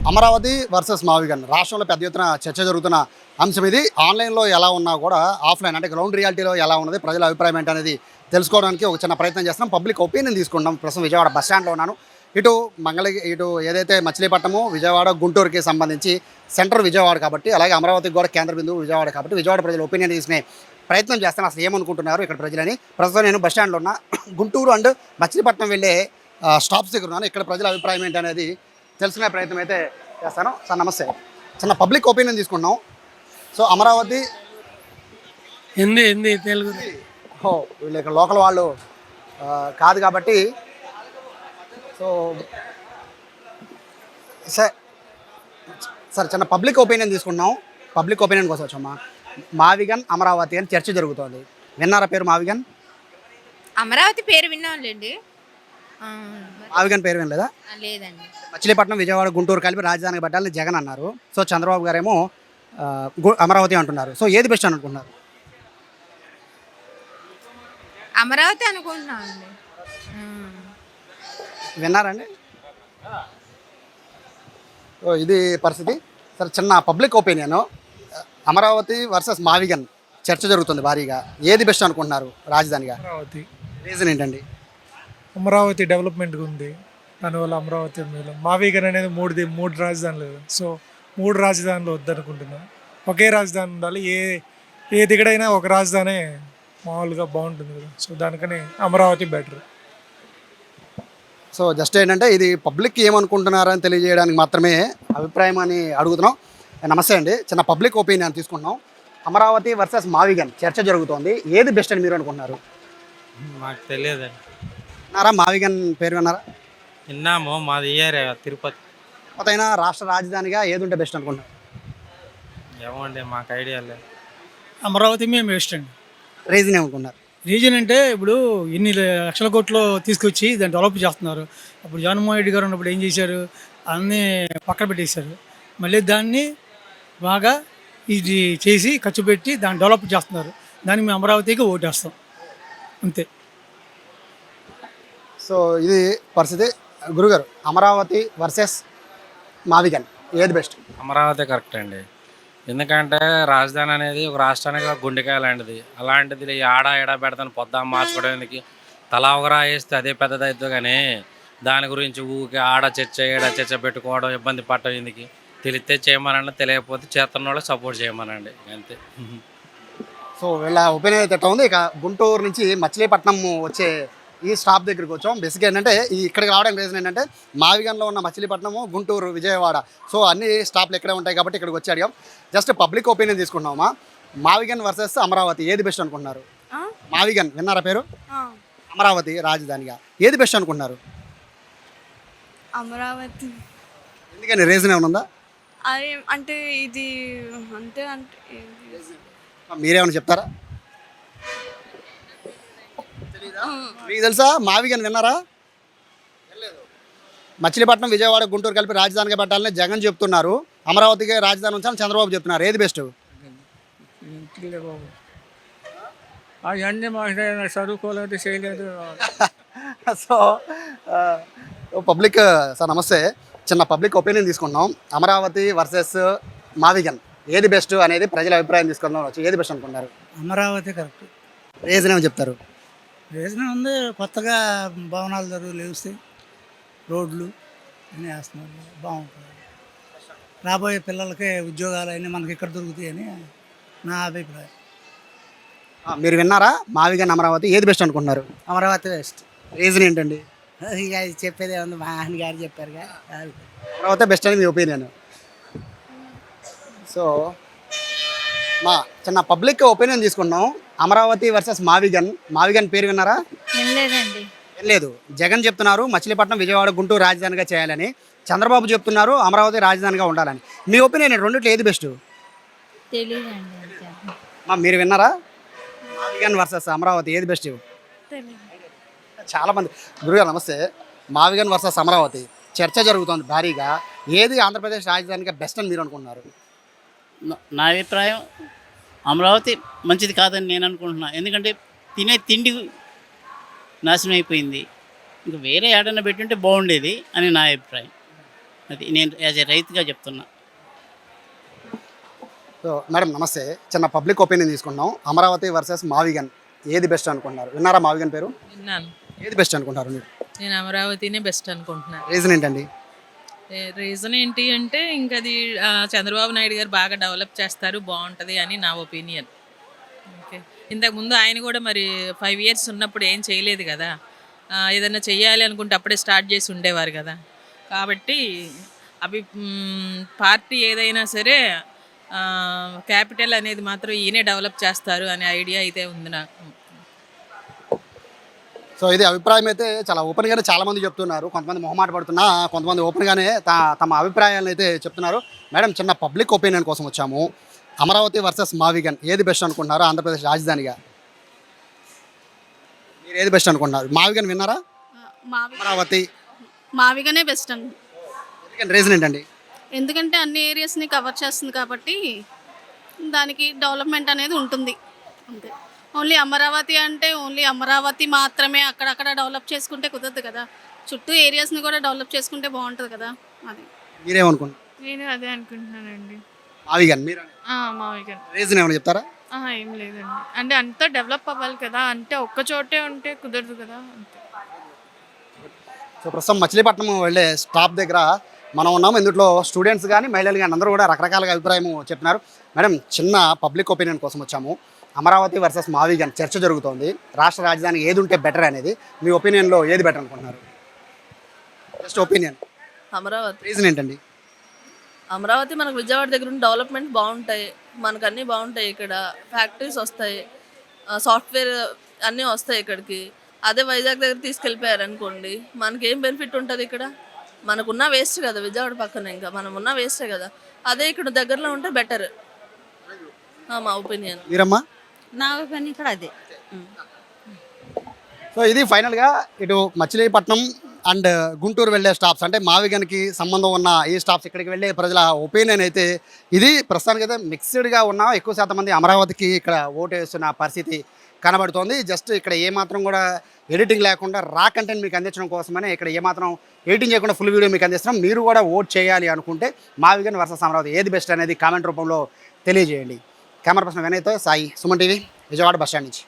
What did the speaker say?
Amaravati versus మావిగన్ రాష్ట్రంలో పెద్ద ఎత్తున చర్చ జరుగుతున్న అంశం ఇది. ఆన్లైన్లో ఎలా ఉన్నా కూడా ఆఫ్లైన్ అంటే గ్రౌండ్ రియాలిటీలో ఎలా ఉన్నది, ప్రజల అభిప్రాయం ఏంటనేది తెలుసుకోవడానికి ఒక చిన్న ప్రయత్నం చేస్తున్నాం. పబ్లిక్ ఒపీనియన్ తీసుకుంటాం. ప్రస్తుతం విజయవాడ బస్ స్టాండ్లో ఉన్నాను. ఇటు ఏదైతే మచిలీపట్నము, విజయవాడ, గుంటూరుకి సంబంధించి సెంటర్ విజయవాడ కాబట్టి, అలాగే అమరావతికి కూడా కేంద్ర బిందువు విజయవాడ కాబట్టి విజయవాడ ప్రజల ఒపీనియన్ తీసుకునే ప్రయత్నం చేస్తాను. అసలు ఏమనుకుంటున్నారు ఇక్కడ ప్రజలని. ప్రస్తుతం నేను బస్ స్టాండ్లో ఉన్న గుంటూరు అండ్ మచిలీపట్నం వెళ్ళే స్టాప్స్ దగ్గర ఉన్నాను. ఇక్కడ ప్రజల అభిప్రాయం ఏంటనేది తెలుసుకునే ప్రయత్నం అయితే చేస్తాను. సార్ నమస్తే. చిన్న పబ్లిక్ ఒపీనియన్ తీసుకున్నాం. సో అమరావతి హిందీ హిందీ తెలుగు వీళ్ళు ఇక్కడ లోకల్ వాళ్ళు కాదు కాబట్టి సో సార్ చిన్న పబ్లిక్ ఒపీనియన్ తీసుకున్నాం. పబ్లిక్ ఒపీనియన్ కోసం వచ్చామా. మావిగన్ అమరావతి అని చర్చ జరుగుతోంది. విన్నారా పేరు మావిగన్? అమరావతి పేరు విన్నాంలేండి. మావిగన్ పేరు వినలేదా? లేదండి. మచిలీపట్నం, విజయవాడ, గుంటూరు కలిపి రాజధానికి పెట్టాలని జగన్ అన్నారు. సో చంద్రబాబు గారేమో అమరావతి అంటున్నారు. సో ఏది బెస్ట్ అని అనుకుంటున్నారు? అమరావతి అనుకుంటున్నామండి. విన్నారండి? ఇది పరిస్థితి. సరే చిన్న పబ్లిక్ ఒపీనియన్. అమరావతి వర్సెస్ మావిగన్ చర్చ జరుగుతుంది భారీగా. ఏది బెస్ట్ అనుకుంటున్నారు రాజధానిగా? అమరావతి. రీజన్ ఏంటండి? అమరావతి డెవలప్మెంట్గా ఉంది, దానివల్ల అమరావతి మేలు. మావిగన్ అనేది మూడు రాజధానులు కదా, సో 3 రాజధానులు వద్దనుకుంటున్నాను. ఒకే రాజధాని ఉండాలి. ఏ దిగడైనా ఒక రాజధానే మామూలుగా బాగుంటుంది కదా, సో దానికని అమరావతి బెటర్. సో జస్ట్ ఏంటంటే ఇది పబ్లిక్ ఏమనుకుంటున్నారని తెలియజేయడానికి మాత్రమే అభిప్రాయం అని అడుగుతున్నాం. నమస్తే అండి. చిన్న పబ్లిక్ ఒపీనియన్ తీసుకుంటున్నాం. అమరావతి వర్సెస్ మావిగన్ చర్చ జరుగుతోంది. ఏది బెస్ట్ అని మీరు అనుకుంటున్నారు? మాకు తెలియదండి. విన్నారా మావిగన్ పేరు విన్నారా? విన్నాము, మాది ఏరియా తిరుపతి. కొత్తైనా రాష్ట్ర రాజధానిగా ఏది ఉంటే బెస్ట్ అనుకుంటున్నారు? ఏమండి మాకు ఐడియా లేదు. అమరావతి మేము బెస్ట్ అండి. రీజన్ ఏమనుకున్నారు? రీజన్ అంటే ఇప్పుడు ఇన్ని లక్షల కోట్లు తీసుకొచ్చి దాన్ని డెవలప్ చేస్తున్నారు. అప్పుడు జగన్మోహన్ రెడ్డి గారు ఉన్నప్పుడు ఏం చేశారు, అన్నీ పక్కన పెట్టేశారు. మళ్ళీ దాన్ని బాగా ఇది చేసి ఖర్చు పెట్టి దాన్ని డెవలప్ చేస్తున్నారు. దానికి మేము అమరావతికి ఓటేస్తాం అంతే. సో ఇది పరిస్థితి. గురుగారు, అమరావతి వర్సెస్ మావిగన్ ఏది బెస్ట్? అమరావతి కరెక్ట్ అండి. ఎందుకంటే రాజధాని అనేది ఒక రాష్ట్రానికి గుండెకాయ లాంటిది. అలాంటిది ఆడ పెడతాను పొద్దున్న మార్చుకోవడం ఎందుకు? తలా ఒకరా వేస్తే అదే పెద్దదవుతుంది. కానీ దాని గురించి ఊరికి ఆడ చర్చ పెట్టుకోవడం, ఇబ్బంది పడటం ఎందుకు? తెలిస్తే చేయమనండి, తెలియకపోతే చేస్తున్న వాళ్ళు సపోర్ట్ చేయమనండి, అంతే. సో వీళ్ళ ఒపీనియన్ అయితే ఎట్లా ఉంది. ఇక గుంటూరు నుంచి మచిలీపట్నం వచ్చే ఈ స్టాప్ దగ్గరికి వచ్చాం. బేసిక్గా ఏంటంటే ఇక్కడికి రావడానికి రీజన్ ఏంటంటే మావిగన్లో ఉన్న మచిలీపట్నము, గుంటూరు, విజయవాడ, సో అన్ని స్టాప్లు ఇక్కడే ఉంటాయి కాబట్టి ఇక్కడికి వచ్చి అడిగాం. జస్ట్ పబ్లిక్ ఒపీనియన్ తీసుకుంటున్నామా. మావిగన్ వర్సెస్ అమరావతి ఏది బెస్ట్ అనుకుంటున్నారు? మావిగన్ విన్నారా పేరు? అమరావతి రాజధానిగా ఏది బెస్ట్ అనుకుంటున్నారు? అమరావతి. ఎందుకని రీజన్ ఏమైనా ఉందా? అదే అంటే ఇది అంటే మీరేమైనా చెప్తారా? మీకు తెలుసా మావిగన్ విన్నారా? మచిలీపట్నం, విజయవాడ, గుంటూరు కలిపి రాజధానిగా పెట్టాలని జగన్ చెప్తున్నారు. అమరావతికి రాజధాని ఉంచాలని చంద్రబాబు చెప్తున్నారు. ఏది బెస్ట్? అవన్నీ చదువుకోలేదు, చేయలేదు. సో పబ్లిక్ సార్ నమస్తే. చిన్న పబ్లిక్ ఒపీనియన్ తీసుకున్నాం. అమరావతి వర్సెస్ మావిగన్ ఏది బెస్ట్ అనేది ప్రజల అభిప్రాయం తీసుకుందాం. ఏది బెస్ట్ అనుకుంటున్నారు? అమరావతి కరెక్ట్. రీజన్ ఏమని చెప్తారు? రీజన్ ఉంది, కొత్తగా భవనాలు లేస్తాయి, రోడ్లు అన్నీ వేస్తున్నారు, బాగుంటుంది. రాబోయే పిల్లలకి ఉద్యోగాలు అన్నీ మనకి ఇక్కడ దొరుకుతాయని నా అభిప్రాయం. మీరు విన్నారా? మావిగన్ అమరావతి ఏది బెస్ట్ అనుకుంటున్నారు? అమరావతి బెస్ట్. రీజన్ ఏంటండి? ఇక చెప్పేది ఏముంది, మా ఆయన గారు చెప్పారుగా. అమరావతి బెస్ట్ అని మీ ఒపీనియన్. సో మా చిన్న పబ్లిక్ ఒపీనియన్ తీసుకున్నాం. అమరావతి వర్సెస్ మావిగన్ పేరు విన్నారా? వినలేదండి. లేదు. జగన్ చెప్తున్నారు మచిలీపట్నం, విజయవాడ, గుంటూరు రాజధానిగా చేయాలని. చంద్రబాబు చెప్తున్నారు అమరావతి రాజధానిగా ఉండాలని. మీ ఒపీనియన్ రెండిట్లో ఏది బెస్ట్? తెలియదండి. మీరు విన్నారా? మావిగన్ వర్సెస్ అమరావతి ఏది బెస్ట్? చాలామంది. గురుగారు నమస్తే. మావిగన్ వర్సెస్ అమరావతి చర్చ జరుగుతుంది భారీగా. ఏది ఆంధ్రప్రదేశ్ రాజధానిగా బెస్ట్ అని మీరు అనుకుంటున్నారు? నా అభిప్రాయం అమరావతి మంచిది కాదని నేను అనుకుంటున్నాను. ఎందుకంటే తినే తిండి నాశనం అయిపోయింది. ఇంకా వేరే ఏడన్నా పెట్టుంటే బాగుండేది అని నా అభిప్రాయం. అది నేను యాజ్ ఏ రైతుగా చెప్తున్నా. సో మేడం నమస్తే, చిన్న పబ్లిక్ ఒపీనియన్ తీసుకుంటాం. అమరావతి వర్సెస్ మావిగన్ ఏది బెస్ట్ అనుకుంటున్నారు? విన్నారా మావిగన్ పేరు? విన్నాను. ఏది బెస్ట్ అనుకుంటారు మీరు? నేను అమరావతినే బెస్ట్ అనుకుంటున్నాను. రీజన్ ఏంటండి? రీజన్ ఏంటి అంటే ఇంకా అది చంద్రబాబు నాయుడు గారు బాగా డెవలప్ చేస్తారు, బాగుంటుంది అని నా ఒపీనియన్. ఓకే, ఇంతకుముందు ఆయన కూడా మరి 5 years ఉన్నప్పుడు ఏం చేయలేదు కదా. ఏదైనా చెయ్యాలి అనుకుంటే అప్పుడే స్టార్ట్ చేసి ఉండేవారు కదా. కాబట్టి పార్టీ ఏదైనా సరే క్యాపిటల్ అనేది మాత్రం ఈయనే డెవలప్ చేస్తారు అనే ఐడియా అయితే ఉంది నాకు. సో ఇది అభిప్రాయం అయితే చాలా ఓపెన్గానే చాలామంది చెప్తున్నారు. కొంతమంది మొహమాట పడుతున్నా, కొంతమంది ఓపెన్గానే తమ అభిప్రాయాలను అయితే చెప్తున్నారు. మేడం చిన్న పబ్లిక్ ఒపీనియన్ కోసం వచ్చాము. అమరావతి వర్సెస్ మావిగన్ ఏది బెస్ట్ అనుకుంటున్నారు ఆంధ్రప్రదేశ్ రాజధానిగా? మీరు ఏది బెస్ట్ అనుకుంటున్నారు? మావిగన్ విన్నారా? అమరావతి మావిగానే బెస్ట్ అండి. రీజన్ ఏంటండి? ఎందుకంటే అన్ని ఏరియాస్ని కవర్ చేస్తుంది కాబట్టి దానికి డెవలప్మెంట్ అనేది ఉంటుంది అంతే. ఓన్లీ అమరావతి అంటే ఓన్లీ అమరావతి మాత్రమే అక్కడక్కడ డెవలప్ చేసుకుంటే కుదరదు కదా. చుట్టూ ఏరియాస్ని కూడా డెవలప్ చేసుకుంటే బాగుంటుంది కదా. అది మీరేమనుకుంటున్నారు? నేను అదే అనుకుంటున్నానండి. మావిగన్ మీరు మావిగా రీజన్ ఏమైనా చెప్తారా? ఏం లేదండి, అంటే అంతా డెవలప్ అవ్వాలి కదా, అంటే ఒక్క చోటే ఉంటే కుదరదు కదా అంతే. సో ప్రస్తుతం మచిలీపట్నం వెళ్ళే స్టాప్ దగ్గర మనం ఉన్నాము. ఇందులో స్టూడెంట్స్ కానీ మహిళలు కానీ అందరూ కూడా రకరకాలుగా అభిప్రాయం చెప్తున్నారు. మేడం చిన్న పబ్లిక్ ఒపీనియన్ కోసం వచ్చాము. అమరావతి వర్సెస్ మావిగన్ చర్చ జరుగుతోంది. రాష్ట్ర రాజధాని ఏది ఉంటే బెటర్ అనేది మీ ఒపీనియన్లో ఏది బెటర్ అనుకుంటున్నారు? Just opinion. అమరావతి. రీజన్ ఏంటండి? అమరావతి మనకు విజయవాడ దగ్గర ఉన్న డెవలప్మెంట్ బాగుంటాయి, మనకు అన్నీ బాగుంటాయి. ఇక్కడ ఫ్యాక్టరీస్ వస్తాయి, సాఫ్ట్వేర్ అన్నీ వస్తాయి ఇక్కడికి. అదే వైజాగ్ దగ్గర తీసుకెళ్ళిపోయారు అనుకోండి, మనకేం బెనిఫిట్ ఉంటుంది? ఇక్కడ మనకున్న వేస్ట్ కదా, విజయవాడ పక్కన ఇంకా మనం ఉన్న వేస్టే కదా. అదే ఇక్కడ దగ్గరలో ఉంటే బెటర్ మా ఒపీనియన్. మీరమ్మా? నా ఒపీనియన్ కూడా అదే. సో ఇది ఫైనల్గా ఇటు మచిలీపట్నం అండ్ గుంటూరు వెళ్ళే స్టాప్స్, అంటే మావిగన్కి సంబంధం ఉన్న ఈ స్టాప్స్ ఇక్కడికి వెళ్ళే ప్రజల ఒపీనియన్ అయితే ఇది. ప్రస్తుతానికి అయితే మిక్స్డ్గా ఉన్న ఎక్కువ శాతం మంది అమరావతికి ఇక్కడ ఓటు వేస్తున్న పరిస్థితి కనబడుతోంది. జస్ట్ ఇక్కడ ఏమాత్రం కూడా ఎడిటింగ్ లేకుండా రా కంటెంట్ మీకు అందించడం కోసమనే ఇక్కడ ఏమాత్రం ఎడిటింగ్ చేయకుండా ఫుల్ వీడియో మీకు అందిస్తున్నాం. మీరు కూడా ఓట్ చేయాలి అనుకుంటే మావిగన్ వర్సెస్ అమరావతి ఏది బెస్ట్ అనేది కామెంట్ రూపంలో తెలియజేయండి. కెమెరా పర్సన్ వినయ్తో Sai, Suman TV, Vijayawada bus stand నుంచి.